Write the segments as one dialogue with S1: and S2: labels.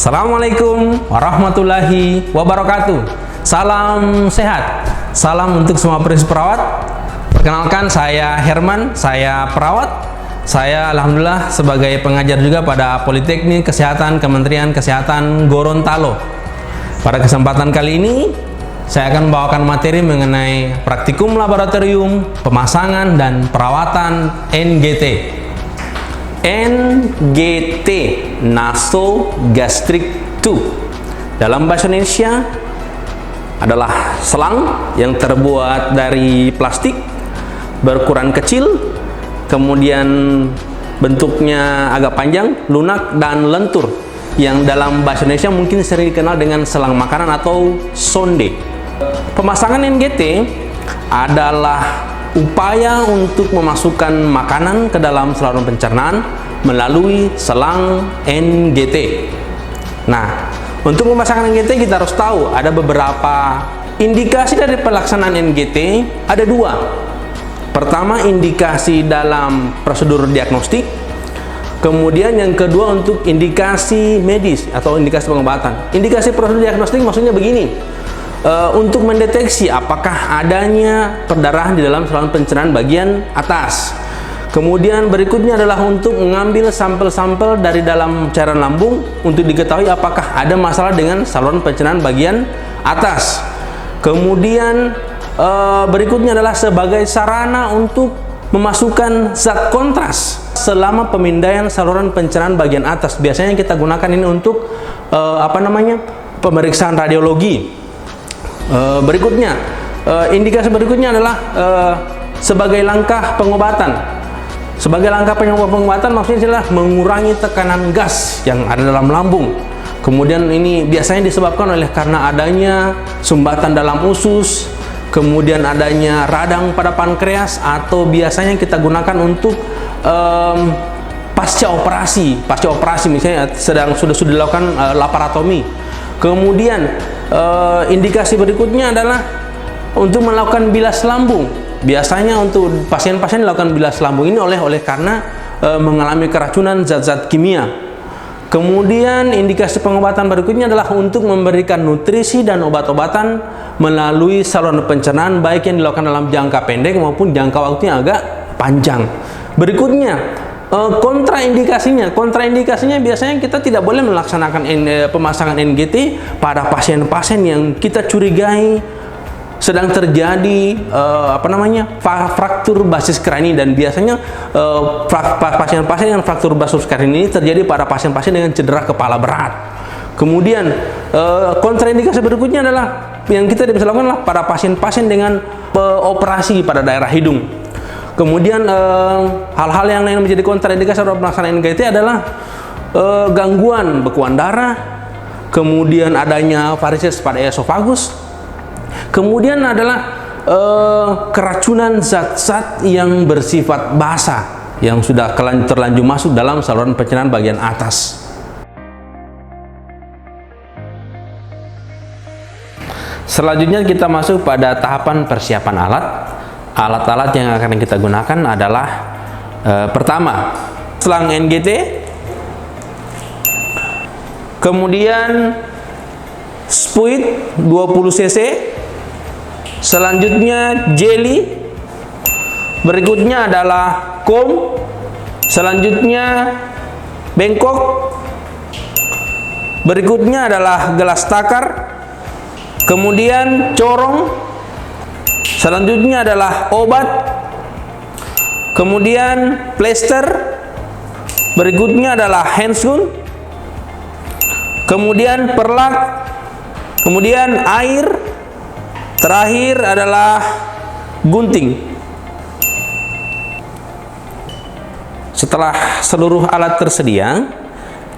S1: Assalamualaikum warahmatullahi wabarakatuh. Salam sehat, salam untuk semua perawat. Perkenalkan, saya Herman, saya perawat. Saya alhamdulillah sebagai pengajar juga pada Politeknik Kesehatan Kementerian Kesehatan Gorontalo. Pada kesempatan kali ini saya akan membawakan materi mengenai praktikum laboratorium, pemasangan dan perawatan NGT. NGT, nasogastric tube, dalam bahasa Indonesia adalah selang yang terbuat dari plastik berukuran kecil, kemudian bentuknya agak panjang, lunak dan lentur, yang dalam bahasa Indonesia mungkin sering dikenal dengan selang makanan atau sonde. Pemasangan NGT adalah upaya untuk memasukkan makanan ke dalam saluran pencernaan melalui selang NGT. Nah, untuk pemasangan NGT kita harus tahu ada beberapa indikasi dari pelaksanaan NGT. Ada dua. Pertama, indikasi dalam prosedur diagnostik. Kemudian yang kedua untuk indikasi medis atau indikasi pengobatan. Indikasi prosedur diagnostik maksudnya begini. Untuk mendeteksi apakah adanya perdarahan di dalam saluran pencernaan bagian atas. Kemudian berikutnya adalah untuk mengambil sampel-sampel dari dalam cairan lambung untuk diketahui apakah ada masalah dengan saluran pencernaan bagian atas. Kemudian berikutnya adalah sebagai sarana untuk memasukkan zat kontras selama pemindaian saluran pencernaan bagian atas. Biasanya kita gunakan ini untuk pemeriksaan radiologi. Berikutnya, indikasi berikutnya adalah sebagai langkah pengobatan. Sebagai langkah pengobatan maksudnya adalah mengurangi tekanan gas yang ada dalam lambung. Kemudian ini biasanya disebabkan oleh karena adanya sumbatan dalam usus, kemudian adanya radang pada pankreas, atau biasanya kita gunakan untuk pasca operasi misalnya sudah dilakukan laparotomi. Kemudian indikasi berikutnya adalah untuk melakukan bilas lambung. Biasanya untuk pasien-pasien dilakukan bilas lambung ini oleh karena mengalami keracunan zat-zat kimia. Kemudian indikasi pengobatan berikutnya adalah untuk memberikan nutrisi dan obat-obatan melalui saluran pencernaan, baik yang dilakukan dalam jangka pendek maupun jangka waktunya agak panjang. Berikutnya, kontraindikasinya biasanya kita tidak boleh melaksanakan pemasangan NGT pada pasien-pasien yang kita curigai sedang terjadi fraktur basis krani, dan biasanya pasien-pasien yang fraktur basis krani ini terjadi pada pasien-pasien dengan cedera kepala berat. Kemudian kontraindikasi berikutnya adalah yang kita tidak bisa lakukan adalah pada pasien-pasien dengan operasi pada daerah hidung. Kemudian hal-hal yang lain menjadi kontraindikasi dalam pelaksanaan NGT adalah gangguan bekuan darah, kemudian adanya varises pada esofagus, kemudian adalah keracunan zat-zat yang bersifat basa yang sudah terlanjur masuk dalam saluran pencernaan bagian atas. Selanjutnya kita masuk pada tahapan persiapan alat. Alat-alat yang akan kita gunakan adalah pertama, selang NGT, kemudian spuit 20 cc, selanjutnya jelly, berikutnya adalah comb, selanjutnya bengkok, berikutnya adalah gelas takar, kemudian corong, selanjutnya adalah obat, kemudian plester, berikutnya adalah handscoon, kemudian perlak, kemudian air, terakhir adalah gunting. Setelah seluruh alat tersedia,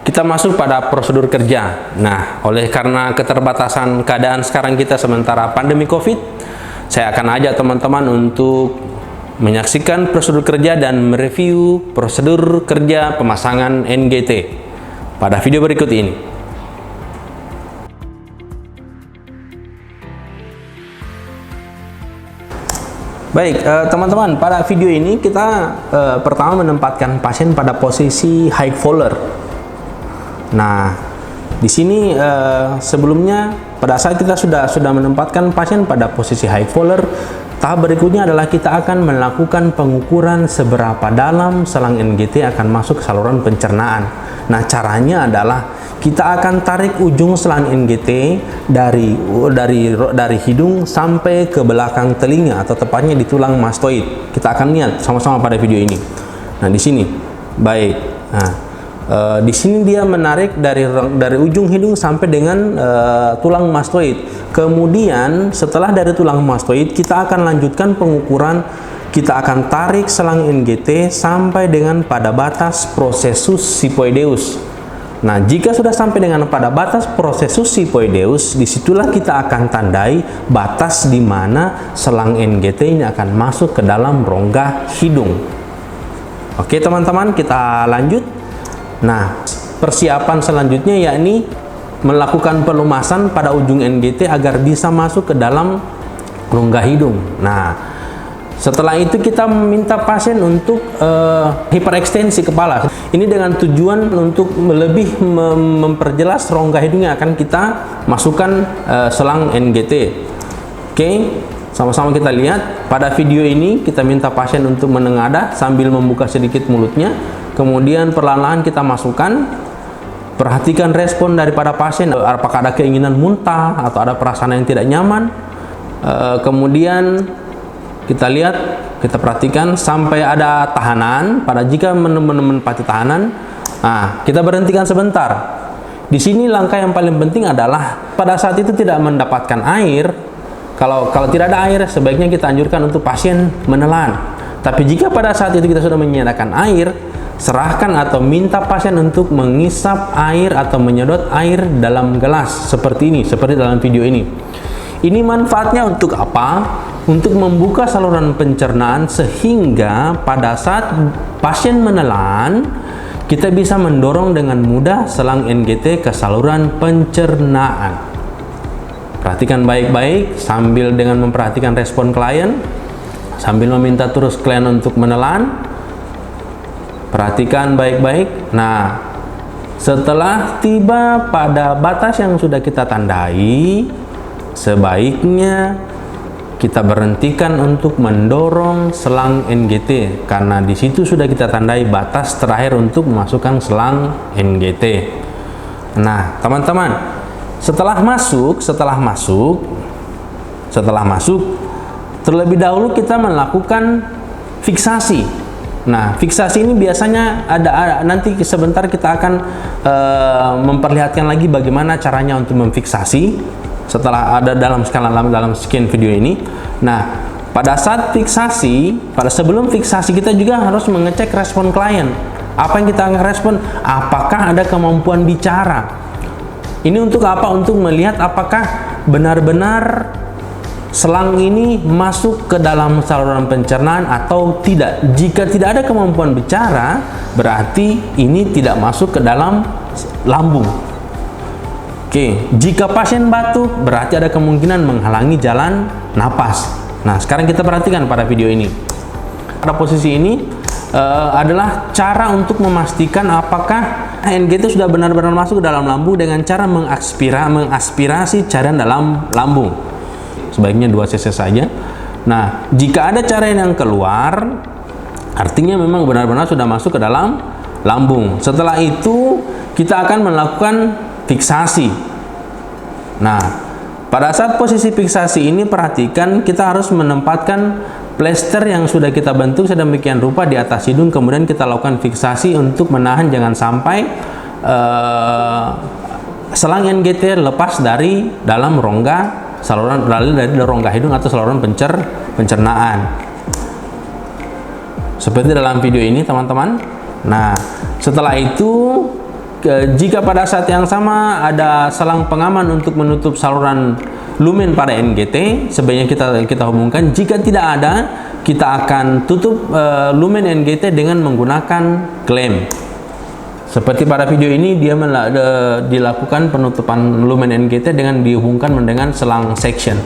S1: kita masuk pada prosedur kerja. Nah, oleh karena keterbatasan keadaan sekarang kita sementara pandemi COVID, saya akan ajak teman-teman untuk menyaksikan prosedur kerja dan mereview prosedur kerja pemasangan NGT pada video berikut ini. Baik, teman-teman, pada video ini kita pertama menempatkan pasien pada posisi high faller. Nah, Di sini sebelumnya pada saat kita sudah menempatkan pasien pada posisi high fowler, tahap berikutnya adalah kita akan melakukan pengukuran seberapa dalam selang NGT akan masuk ke saluran pencernaan. Nah, caranya adalah kita akan tarik ujung selang NGT dari hidung sampai ke belakang telinga, atau tepatnya di tulang mastoid. Kita akan lihat sama-sama pada video ini. Nah, di sini, baik. Nah, di sini dia menarik dari ujung hidung sampai dengan tulang mastoid. Kemudian setelah dari tulang mastoid, kita akan lanjutkan pengukuran. Kita akan tarik selang NGT sampai dengan pada batas processus sipoideus. Nah, jika sudah sampai dengan pada batas processus sipoideus, disitulah kita akan tandai batas di mana selang NGT ini akan masuk ke dalam rongga hidung. Oke teman-teman, kita lanjut. Nah, persiapan selanjutnya yakni melakukan pelumasan pada ujung NGT agar bisa masuk ke dalam rongga hidung. Nah, setelah itu kita meminta pasien untuk hiperekstensi kepala. Ini dengan tujuan untuk lebih memperjelas rongga hidung yang akan kita masukkan selang NGT. Oke, sama-sama kita lihat. Pada video ini kita minta pasien untuk menengadah sambil membuka sedikit mulutnya. Kemudian perlahan-lahan kita masukkan. Perhatikan respon daripada pasien. Apakah ada keinginan muntah atau ada perasaan yang tidak nyaman. Kemudian kita lihat, kita perhatikan sampai ada tahanan. Pada jika menempati tahanan, nah, kita berhentikan sebentar. Di sini langkah yang paling penting adalah pada saat itu tidak mendapatkan air. Kalau tidak ada air, sebaiknya kita anjurkan untuk pasien menelan. Tapi jika pada saat itu kita sudah menyediakan air, serahkan atau minta pasien untuk mengisap air atau menyedot air dalam gelas seperti ini, seperti dalam video ini. Ini manfaatnya untuk apa? Untuk membuka saluran pencernaan sehingga pada saat pasien menelan, kita bisa mendorong dengan mudah selang NGT ke saluran pencernaan. Perhatikan baik-baik sambil dengan memperhatikan respon klien, sambil meminta terus klien untuk menelan. Perhatikan baik-baik. Nah, setelah tiba pada batas yang sudah kita tandai, sebaiknya kita berhentikan untuk mendorong selang NGT karena di situ sudah kita tandai batas terakhir untuk memasukkan selang NGT. Nah, teman-teman, setelah masuk, terlebih dahulu kita melakukan fiksasi. Nah, fiksasi ini biasanya ada nanti sebentar kita akan memperlihatkan lagi bagaimana caranya untuk memfiksasi. Setelah ada dalam sekian video ini. Nah, pada saat fiksasi, sebelum fiksasi kita juga harus mengecek respon klien. Apa yang kita akan respon? Apakah ada kemampuan bicara? Ini untuk apa? Untuk melihat apakah benar-benar selang ini masuk ke dalam saluran pencernaan atau tidak. Jika tidak ada kemampuan bicara, berarti ini tidak masuk ke dalam lambung. Oke, jika pasien batuk, berarti ada kemungkinan menghalangi jalan napas. Nah, sekarang kita perhatikan pada video ini. Pada posisi ini adalah cara untuk memastikan apakah NGT sudah benar-benar masuk ke dalam lambung dengan cara mengaspirasi cairan dalam lambung. Sebaiknya 2 cc saja. Nah, jika ada cairan yang keluar, artinya memang benar-benar sudah masuk ke dalam lambung. Setelah itu, kita akan melakukan fiksasi. Nah, pada saat posisi fiksasi ini perhatikan kita harus menempatkan plester yang sudah kita bentuk sedemikian rupa di atas hidung, kemudian kita lakukan fiksasi untuk menahan jangan sampai selang NGT lepas dari dalam rongga saluran dari rongga hidung atau saluran pencernaan. Seperti dalam video ini, teman-teman. Nah, setelah itu jika pada saat yang sama ada selang pengaman untuk menutup saluran lumen pada NGT, sebaiknya kita hubungkan. Jika tidak ada, kita akan tutup lumen NGT dengan menggunakan klem. Seperti pada video ini, dia dilakukan penutupan lumen NGT dengan dihubungkan dengan selang section.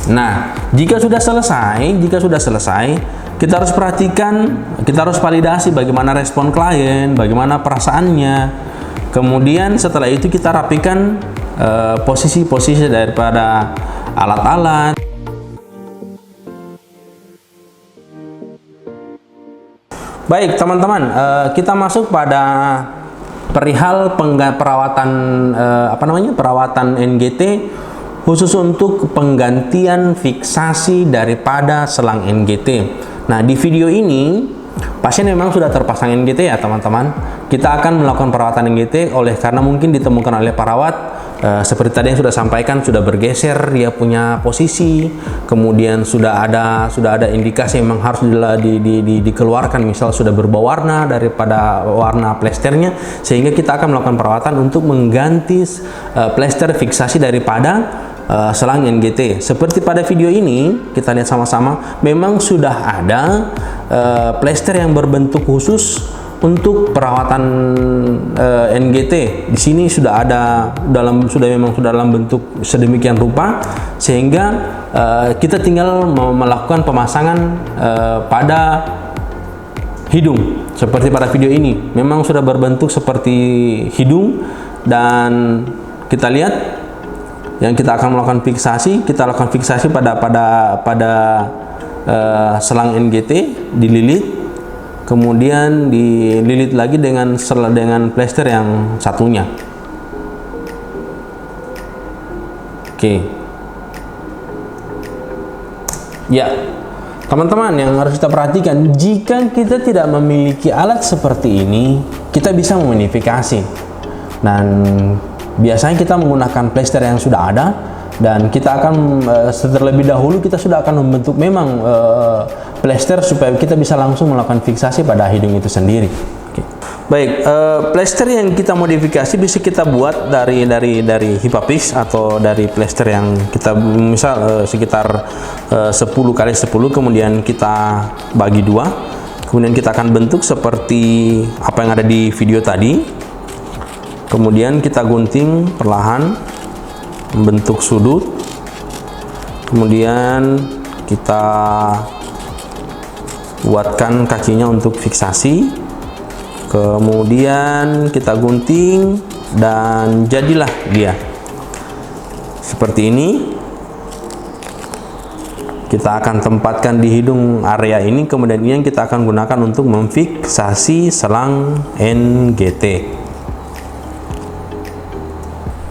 S1: Nah, jika sudah selesai, kita harus perhatikan, kita harus validasi bagaimana respon klien, bagaimana perasaannya. Kemudian setelah itu kita rapikan posisi-posisi daripada alat-alat. Baik teman-teman, kita masuk pada perihal perawatan perawatan NGT khusus untuk penggantian fiksasi daripada selang NGT. Nah, di video ini pasien memang sudah terpasang NGT ya teman-teman. Kita akan melakukan perawatan NGT karena mungkin ditemukan oleh perawat seperti tadi yang sudah sampaikan, sudah bergeser dia punya posisi, kemudian sudah ada indikasi memang harus dikeluarkan, misal sudah berubah warna daripada warna plesternya, sehingga kita akan melakukan perawatan untuk mengganti plester fiksasi daripada selang NGT. Seperti pada video ini kita lihat sama-sama, memang sudah ada plester yang berbentuk khusus untuk perawatan NGT. Di sini sudah ada memang dalam bentuk sedemikian rupa, sehingga kita tinggal melakukan pemasangan pada hidung seperti pada video ini. Memang sudah berbentuk seperti hidung, dan kita lihat yang kita akan melakukan fiksasi, kita lakukan fiksasi pada selang NGT, dililit, kemudian dililit lagi dengan plester yang satunya. Oke. Ya, teman-teman, yang harus kita perhatikan, jika kita tidak memiliki alat seperti ini, kita bisa memodifikasi. Dan biasanya kita menggunakan plester yang sudah ada, dan kita akan terlebih dahulu kita sudah akan membentuk memang plester supaya kita bisa langsung melakukan fiksasi pada hidung itu sendiri. Oke. Baik, plester yang kita modifikasi bisa kita buat dari Hipapix atau dari plester yang kita misal sekitar 10x10, kemudian kita bagi dua, kemudian kita akan bentuk seperti apa yang ada di video tadi. Kemudian kita gunting perlahan membentuk sudut, kemudian kita buatkan kakinya untuk fiksasi, kemudian kita gunting dan jadilah dia seperti ini. Kita akan tempatkan di hidung area ini, kemudian ini yang kita akan gunakan untuk memfiksasi selang NGT.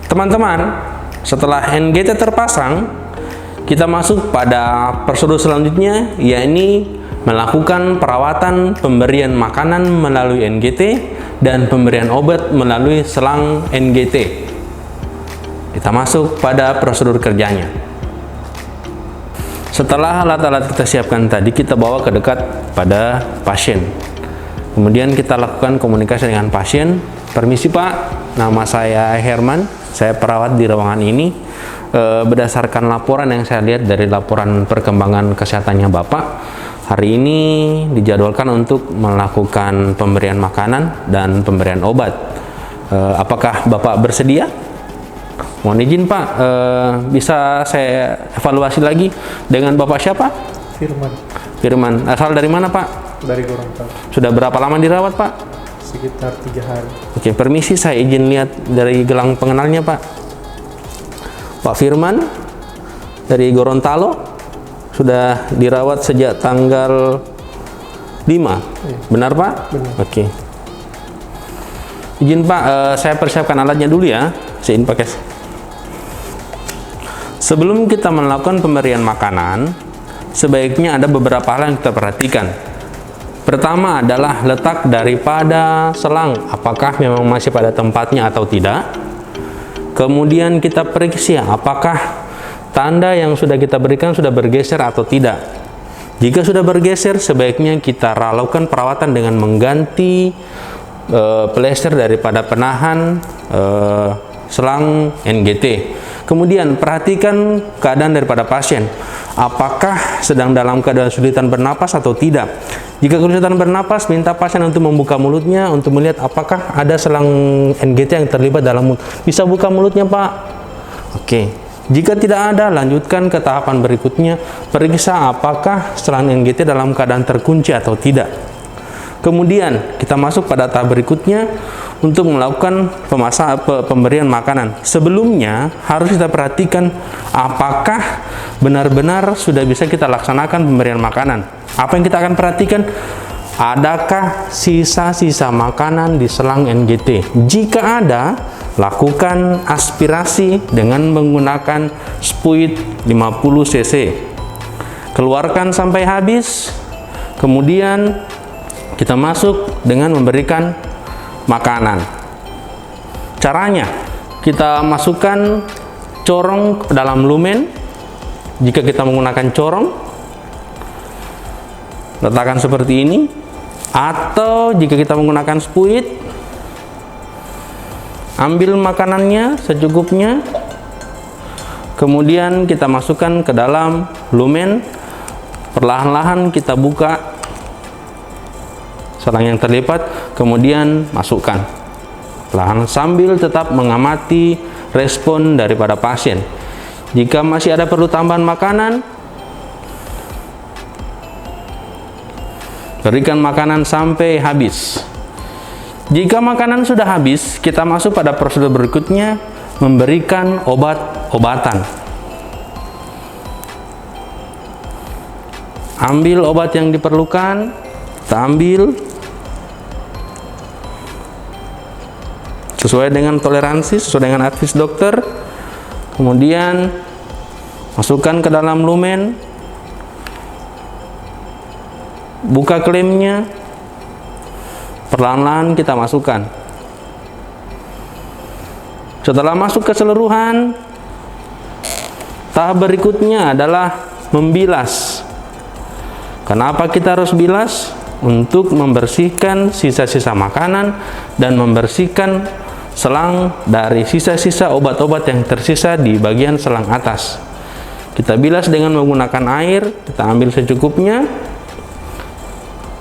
S1: Teman-teman, setelah NGT terpasang, kita masuk pada prosedur selanjutnya, yakni melakukan perawatan pemberian makanan melalui NGT dan pemberian obat melalui selang NGT. Kita masuk pada prosedur kerjanya. Setelah alat-alat kita siapkan tadi, kita bawa ke dekat pada pasien. Kemudian kita lakukan komunikasi dengan pasien. Permisi Pak, nama saya Herman, saya perawat di ruangan ini. Berdasarkan laporan yang saya lihat dari laporan perkembangan kesehatannya Bapak, hari ini dijadwalkan untuk melakukan pemberian makanan dan pemberian obat. Apakah Bapak bersedia? Mohon izin Pak, bisa saya evaluasi lagi dengan Bapak siapa?
S2: Firman.
S1: Firman. Asal dari mana Pak?
S2: Dari Gorontalo.
S1: Sudah berapa lama dirawat Pak?
S2: Sekitar 3 hari.
S1: Oke, permisi saya izin lihat dari gelang pengenalnya Pak. Pak Firman dari Gorontalo, sudah dirawat sejak tanggal 5, ya. Benar Pak?
S2: Benar.
S1: Oke. Izin Pak, saya persiapkan alatnya dulu ya. Saya ingin pakai. Sebelum kita melakukan pemberian makanan, sebaiknya ada beberapa hal yang kita perhatikan. Pertama adalah letak daripada selang, apakah memang masih pada tempatnya atau tidak. Kemudian kita periksa apakah tanda yang sudah kita berikan sudah bergeser atau tidak. Jika sudah bergeser, sebaiknya kita lakukan perawatan dengan mengganti plester daripada penahan selang NGT. Kemudian perhatikan keadaan daripada pasien, apakah sedang dalam keadaan kesulitan bernapas atau tidak. Jika kesulitan bernapas, minta pasien untuk membuka mulutnya untuk melihat apakah ada selang NGT yang terlibat dalam mulut. Bisa buka mulutnya Pak? Oke. Jika tidak ada, lanjutkan ke tahapan berikutnya, periksa apakah selang NGT dalam keadaan terkunci atau tidak. Kemudian kita masuk pada tahap berikutnya, untuk melakukan pemberian makanan. Sebelumnya harus kita perhatikan apakah benar-benar sudah bisa kita laksanakan pemberian makanan. Apa yang kita akan perhatikan? Adakah sisa-sisa makanan di selang NGT? Jika ada, lakukan aspirasi dengan menggunakan spuit 50 cc. Keluarkan sampai habis, kemudian kita masuk dengan memberikan makanan. Caranya, kita masukkan corong ke dalam lumen. Jika kita menggunakan corong, letakkan seperti ini. Atau jika kita menggunakan spuit, ambil makanannya secukupnya, kemudian kita masukkan ke dalam lumen. Perlahan-lahan kita buka selang yang terlipat, kemudian masukkan perlahan sambil tetap mengamati respon daripada pasien. Jika masih ada perlu tambahan makanan, berikan makanan sampai habis. Jika makanan sudah habis, kita masuk pada prosedur berikutnya, memberikan obat-obatan. Ambil obat yang diperlukan, kita ambil sesuai dengan toleransi, sesuai dengan advis dokter. Kemudian masukkan ke dalam lumen, buka klemnya, perlahan-lahan kita masukkan. Setelah masuk keseluruhan, tahap berikutnya adalah membilas. Kenapa kita harus bilas? Untuk membersihkan sisa-sisa makanan dan membersihkan selang dari sisa-sisa obat-obat yang tersisa di bagian selang atas. Kita bilas dengan menggunakan air, kita ambil secukupnya,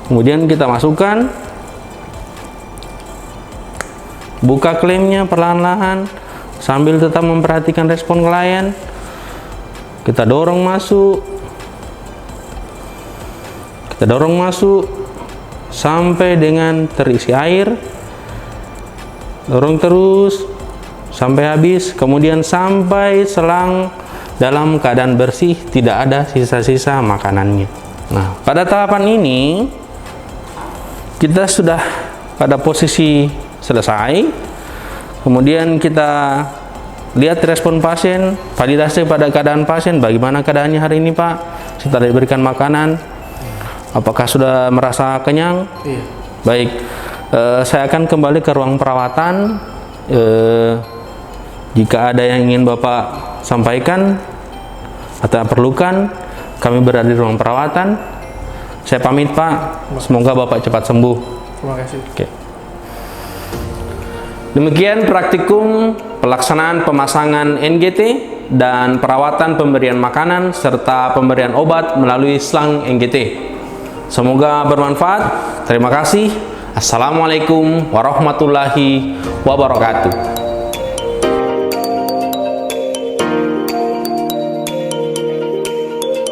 S1: kemudian kita masukkan, buka klemnya perlahan-lahan sambil tetap memperhatikan respon klien. Kita dorong masuk, sampai dengan terisi air. Dorong terus sampai habis, kemudian sampai selang dalam keadaan bersih, tidak ada sisa-sisa makanannya. Nah, pada tahapan ini kita sudah pada posisi selesai. Kemudian kita lihat respon pasien, validasi pada keadaan pasien, bagaimana keadaannya hari ini Pak setelah diberikan makanan, apakah sudah merasa kenyang?
S2: Iya.
S1: Baik, saya akan kembali ke ruang perawatan. Jika ada yang ingin Bapak sampaikan atau perlukan, kami berada di ruang perawatan. Saya pamit Pak, semoga Bapak cepat sembuh.
S2: Terima kasih.
S1: Oke. Demikian praktikum pelaksanaan pemasangan NGT dan perawatan pemberian makanan serta pemberian obat melalui selang NGT. Semoga bermanfaat. Terima kasih. Assalamualaikum warahmatullahi wabarakatuh.